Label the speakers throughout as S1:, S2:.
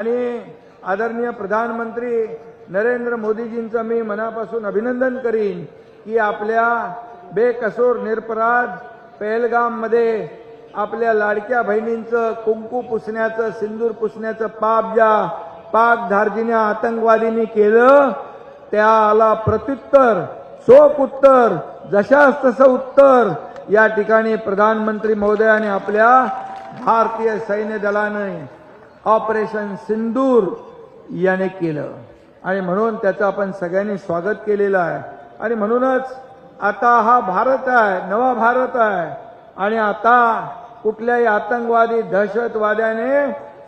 S1: आणि आदरणीय प्रधानमंत्री नरेंद्र मोदीजींचं मी मनापासून अभिनंदन करीन की आपल्या बेकसूर निरपराध पहलगाममध्ये आपल्या लाडक्या बहिणींचं कुंकू पुसण्याचं सिंदूर पुसण्याचं पाप ज्या पाक धार्जिण्या आतंकवादींनी केलं त्याला प्रत्युत्तर चोख उत्तर जशास तसं उत्तर या ठिकाणी प्रधानमंत्री महोदयाने आपल्या भारतीय सैन्य दलाने ऑपरेशन सिंदूर याने केलं आणि म्हणून त्याचं आपण सगळ्यांनी स्वागत केलेलं आहे। आणि म्हणूनच आता हा भारत आहे, नवा भारत आहे आणि आता कुठल्याही आतंकवादी दहशतवाद्याने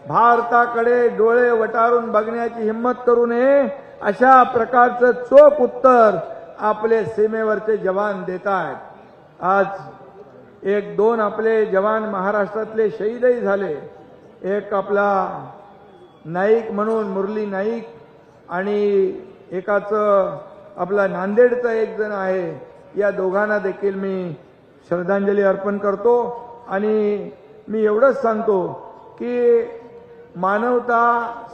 S1: भारताकडे डोळे वटारून बघण्याची हिम्मत करू नये अशा प्रकारचं चोख उत्तर आपले सीमेवरचे जवान देत आहेत। आज एक दोन आपले जवान महाराष्ट्रातले शहीदही झाले। एक आपला नाईक म्हणून मुरली नाईक आणि एकाचं आपला नांदेडचा एक जण आहे। या दोघांना देखील मी श्रद्धांजली अर्पण करतो आणि मी एवढंच सांगतो की मानवता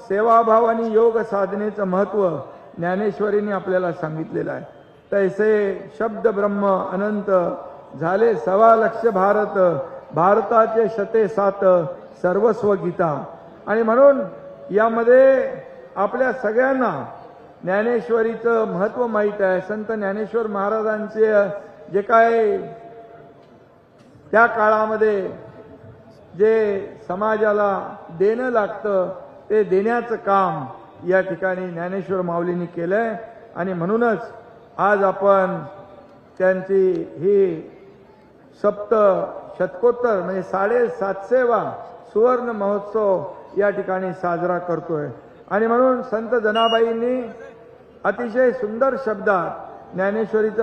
S1: सेवाभाव आणि योग साधनेचं महत्त्व ज्ञानेश्वरींनी आपल्याला सांगितलेलं आहे। तैसे शब्द ब्रह्म अनंत झाले 1.25 लक्ष भारत भारताचे शते सात सर्वस्व गीता। आणि म्हणून यामध्ये आपल्या सगळ्यांना ज्ञानेश्वरीचं महत्त्व माहीत आहे। संत ज्ञानेश्वर महाराजांचे जे काय त्या काळामध्ये जे समाजाला देणं लागतं ते देण्याचं काम या ठिकाणी ज्ञानेश्वर माऊलींनी केलंय आणि म्हणूनच आज आपण त्यांची ही सप्त शतकोत्तर म्हणजे 750वा सुवर्ण महोत्सव या ठिकाणी साजरा करतोय। आणि म्हणून संत जनाबाईंनी अतिशय सुंदर शब्दात ज्ञानेश्वरीचं